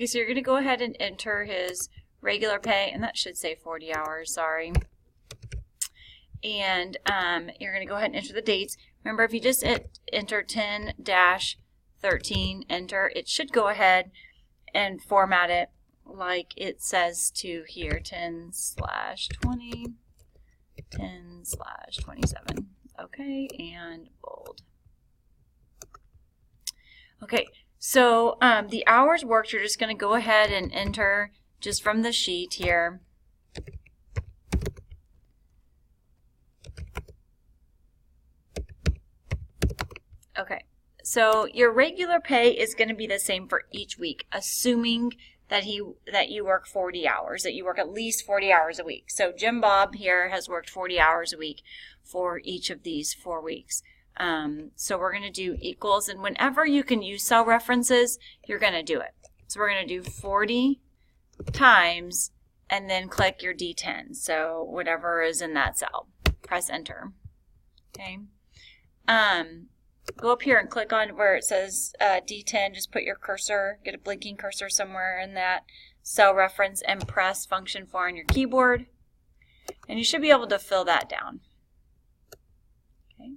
Okay, so you're going to go ahead and enter his regular pay, and that should say 40 hours, sorry. And you're going to go ahead and enter the dates. Remember, if you just enter 10-13, enter, it should go ahead and format it like it says to here, 10/20, 10/27. Okay, and bold. Okay, so the hours worked, you're just going to go ahead and enter just from the sheet here. Okay, so your regular pay is going to be the same for each week, assuming that you work 40 hours, that you work at least 40 hours a week. So JimBob here has worked 40 hours a week for each of these 4 weeks. So we're going to do equals, and whenever you can use cell references, you're going to do it. So we're going to do 40 times, and then click your D10. So whatever is in that cell, press enter. Okay. Go up here and click on where it says D10. Just put your cursor, get a blinking cursor somewhere in that cell reference, and press function 4 on your keyboard. And you should be able to fill that down. Okay.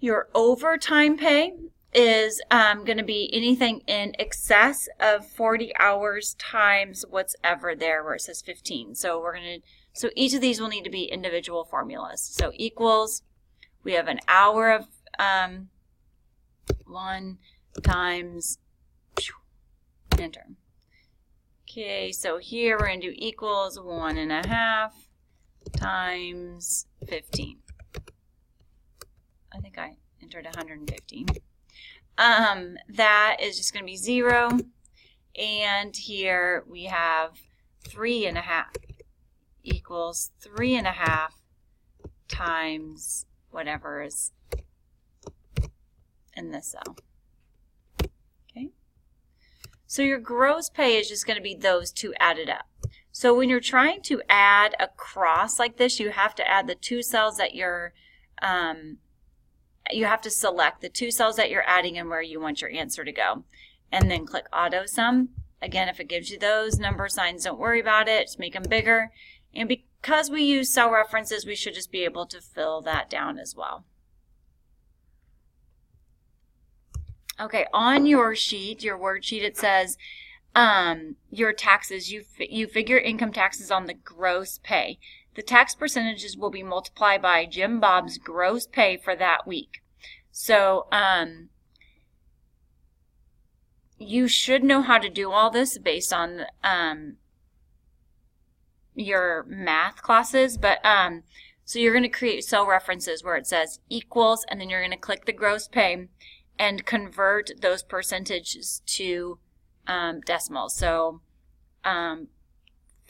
Your overtime pay is going to be anything in excess of 40 hours times whatever there where it says 15. So so each of these will need to be individual formulas. So equals, we have an hour of 1 times, enter. Okay, so here we're going to do equals 1.5 times 15. I think I entered 115. That is just going to be 0. And here we have 3.5 equals 3.5 times whatever is in this cell. Okay. So your gross pay is just going to be those two added up. So when you're trying to add a cross like this, you have to add the two cells that you're you have to select the two cells that you're adding and where you want your answer to go. And then click auto sum. Again, if it gives you those number signs, don't worry about it. Just make them bigger. And because we use cell references, we should just be able to fill that down as well. Okay, on your sheet, your worksheet, it says your taxes. You figure income taxes on the gross pay. The tax percentages will be multiplied by JimBob's gross pay for that week. So you should know how to do all this based on your math classes. But so you're going to create cell references where it says equals, and then you're going to click the gross pay and convert those percentages to decimals. So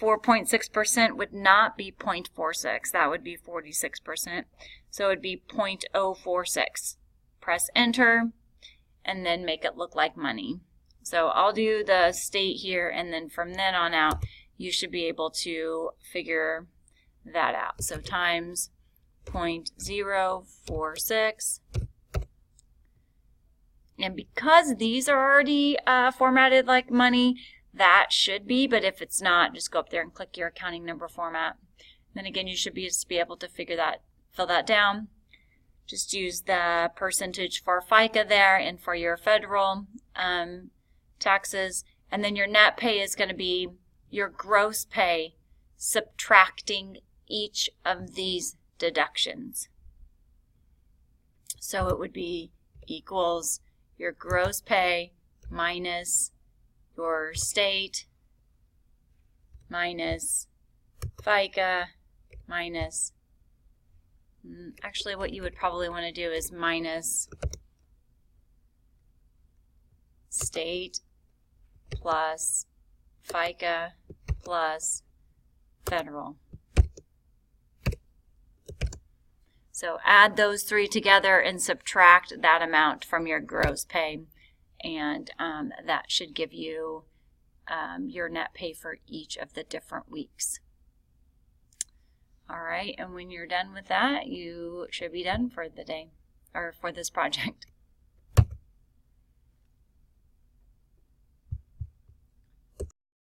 4.6% would not be 0.46. That would be 46%. So it would be 0.046. Press enter, and then make it look like money. So I'll do the state here, and then from then on out, you should be able to figure that out. So times 0.046. And because these are already formatted like money, that should be, but if it's not, just go up there and click your accounting number format. Then again, you should be able to fill that down. Just use the percentage for FICA there and for your federal taxes. And then your net pay is going to be your gross pay subtracting each of these deductions. So it would be equals your gross pay minus your state minus FICA minus, actually what you would probably want to do is minus state plus FICA plus federal. So add those three together and subtract that amount from your gross pay, and that should give you your net pay for each of the different weeks. All right, and when you're done with that, you should be done for the day or for this project.